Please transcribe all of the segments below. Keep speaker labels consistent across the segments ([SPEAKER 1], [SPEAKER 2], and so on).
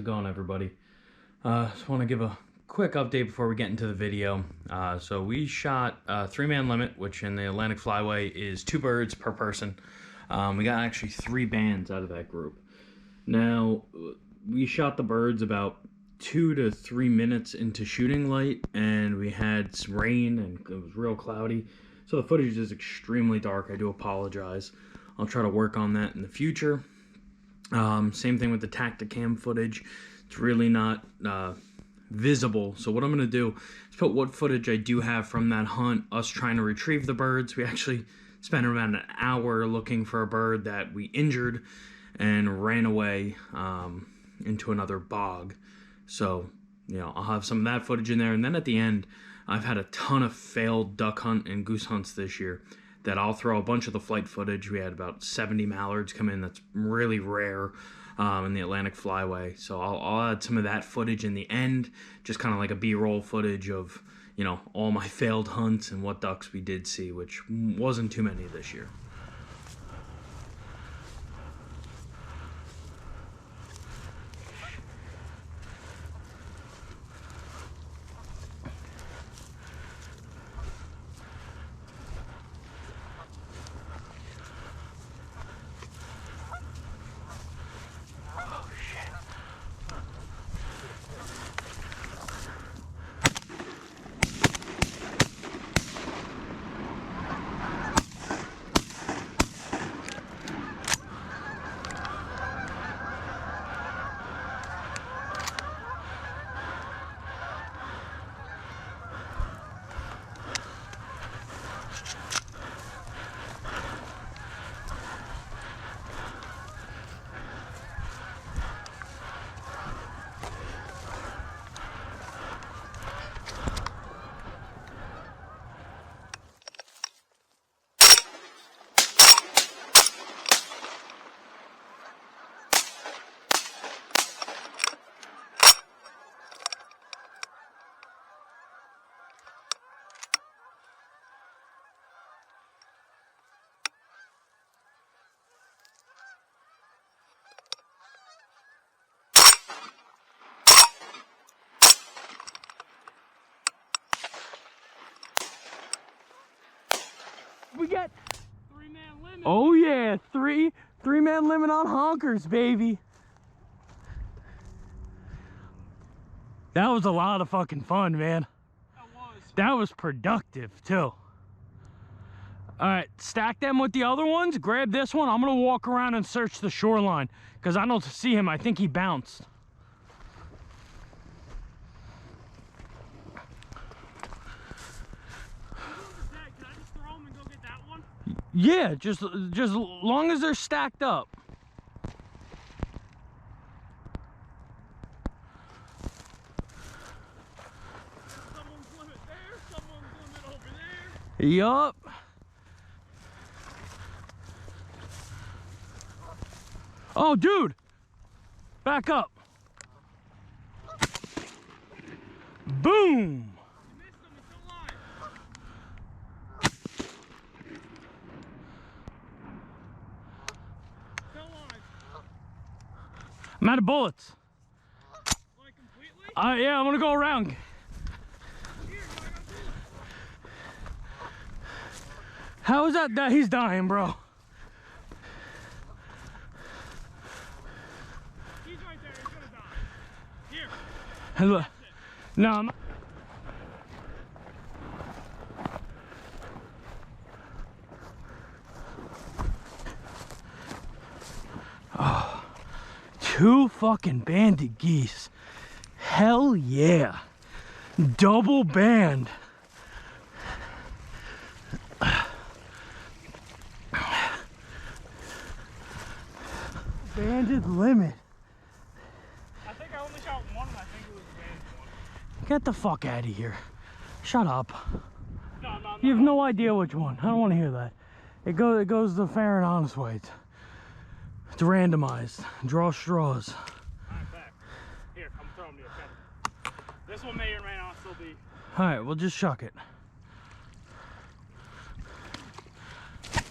[SPEAKER 1] it going, everybody? Just want to give a quick update before we get into the video. So we shot a 3-man limit, which in the Atlantic Flyway is 2 birds per person. We got actually 3 bands out of that group. Now, we shot the birds about 2 to 3 minutes into shooting light, and we had some rain and it was real cloudy. So the footage is extremely dark. I do apologize. I'll try to work on that in the future. Same thing with the Tacticam footage. It's really not visible. So what I'm going to do is put what footage I do have from that hunt, us trying to retrieve the birds. We actually spent around an hour looking for a bird that we injured and ran away into another bog. So, you know, I'll have some of that footage in there. And then at the end, I've had a ton of failed duck hunt and goose hunts this year that I'll throw a bunch of the flight footage. We had about 70 mallards come in. That's really rare in the Atlantic Flyway. So I'll add some of that footage in the end, just kind of like a B-roll footage of, you know, all my failed hunts and what ducks we did see, which wasn't too many this year. We got 3-man limit. Oh yeah, three-man limit on honkers, baby. That was a lot of fucking fun, man. That was productive too. All right, stack them with the other ones. Grab this one. I'm gonna walk around and search the shoreline because I don't see him. I think he bounced. Yeah, just long as they're stacked up.
[SPEAKER 2] Someone's limit there, someone's limit over there.
[SPEAKER 1] Yup. Oh, dude. Back up. Boom. I'm out of bullets.
[SPEAKER 2] Like completely?
[SPEAKER 1] Yeah, I'm gonna go around.
[SPEAKER 2] Here, I got bullets.
[SPEAKER 1] How is that? He's dying, bro.
[SPEAKER 2] He's right there, he's gonna die. Here.
[SPEAKER 1] Hello. No, I'm... Oh. 2 fucking banded geese. Hell yeah. Double band. Banded limit.
[SPEAKER 2] I think I only shot one and I think it was a banded one.
[SPEAKER 1] Get the fuck out of here. Shut up.
[SPEAKER 2] No.
[SPEAKER 1] You have no idea which one. I don't want to hear that. It goes the fair and honest way. It's randomized. Draw straws.
[SPEAKER 2] Alright, back. Here, I'm throwing you a feather. This one may or may not still be.
[SPEAKER 1] Alright, we'll just shuck it.
[SPEAKER 2] It's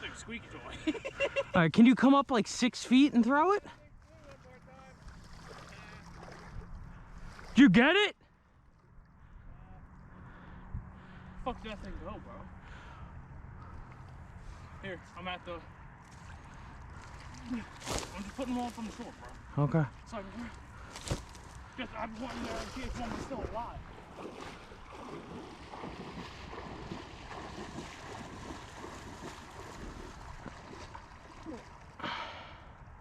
[SPEAKER 2] like a squeaky toy.
[SPEAKER 1] Alright, can you come up like 6 feet and throw it? you get it?
[SPEAKER 2] Fuck that thing go, bro. Here, I'm at the... I'm just putting them all from the shore, bro.
[SPEAKER 1] Okay.
[SPEAKER 2] So I just wanting to see if one was still alive.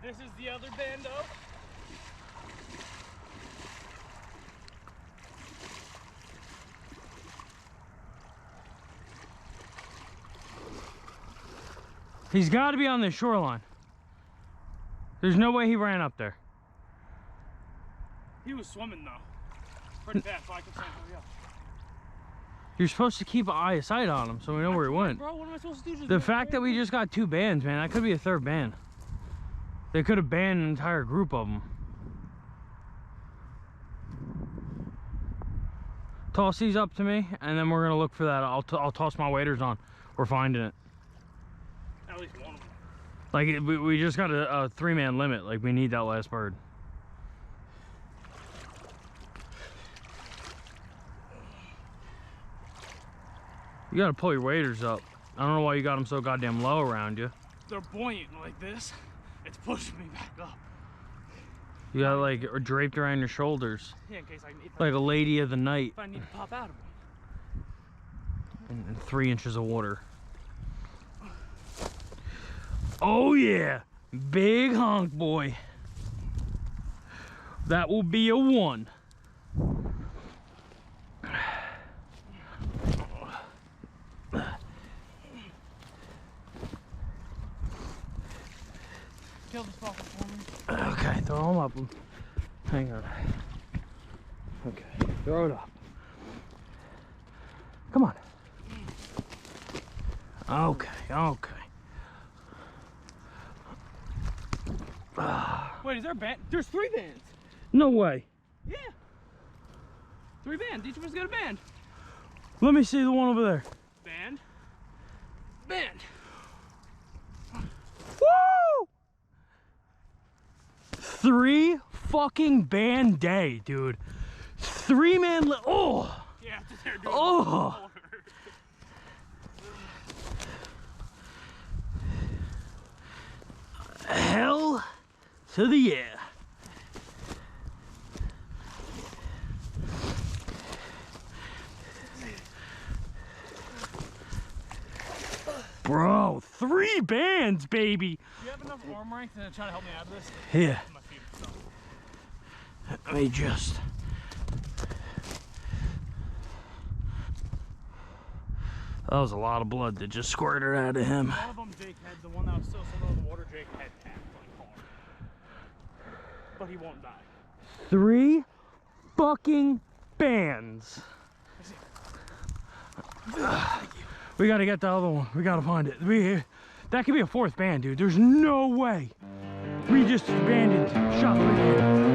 [SPEAKER 2] This is the other bando.
[SPEAKER 1] He's got to be on the shoreline. There's no way he ran up there.
[SPEAKER 2] He was swimming though. Pretty fast, so I could say, oh yeah.
[SPEAKER 1] You're supposed to keep an eye of sight on him so we know where he went.
[SPEAKER 2] Bro, what am I supposed to do?
[SPEAKER 1] The fact that we just got 2 bands, man, that could be a 3rd band. They could have banned an entire group of them. Toss these up to me, and then we're gonna look for that. I'll toss my waders on. We're finding it.
[SPEAKER 2] At least one of them.
[SPEAKER 1] Like, we just got a 3-man limit. Like, we need that last bird. You gotta pull your waders up. I don't know why you got them so goddamn low around you.
[SPEAKER 2] They're buoyant like this. It's pushing me back up.
[SPEAKER 1] You got like draped around your shoulders.
[SPEAKER 2] Yeah, in case I need.
[SPEAKER 1] Like a lady of the night.
[SPEAKER 2] If I need to pop out of them.
[SPEAKER 1] And 3 inches of water. Oh yeah, big honk boy. That will be a 1.
[SPEAKER 2] Kill the stalker for me.
[SPEAKER 1] Okay, throw him up. Hang on. Okay, throw it up. Come on. Okay, okay.
[SPEAKER 2] Wait, is there a band? There's 3 bands.
[SPEAKER 1] No way.
[SPEAKER 2] Yeah. 3 bands. Each of us got a band.
[SPEAKER 1] Let me see the one over there.
[SPEAKER 2] Band. Band.
[SPEAKER 1] Woo! 3 fucking band day, dude. 3-man oh!
[SPEAKER 2] Yeah, they're doing
[SPEAKER 1] Oh! Hell to the yeah. Bro, 3 bands, baby.
[SPEAKER 2] Do you have enough arm rank to try to help me out of this?
[SPEAKER 1] Yeah.
[SPEAKER 2] My feet are stuck.
[SPEAKER 1] Let me just. That was a lot of blood that just squirted out of him.
[SPEAKER 2] One of them, Jake had the one that was still swimming in the water. Jake had tapped like hard, but he won't die.
[SPEAKER 1] 3 fucking bands. We gotta get the other one. We gotta find it. That could be a 4th band, dude. There's no way. We just abandoned shot 3 bands.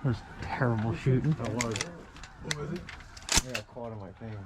[SPEAKER 1] That was terrible shooting.
[SPEAKER 3] That was. What was it? I got caught on my thing.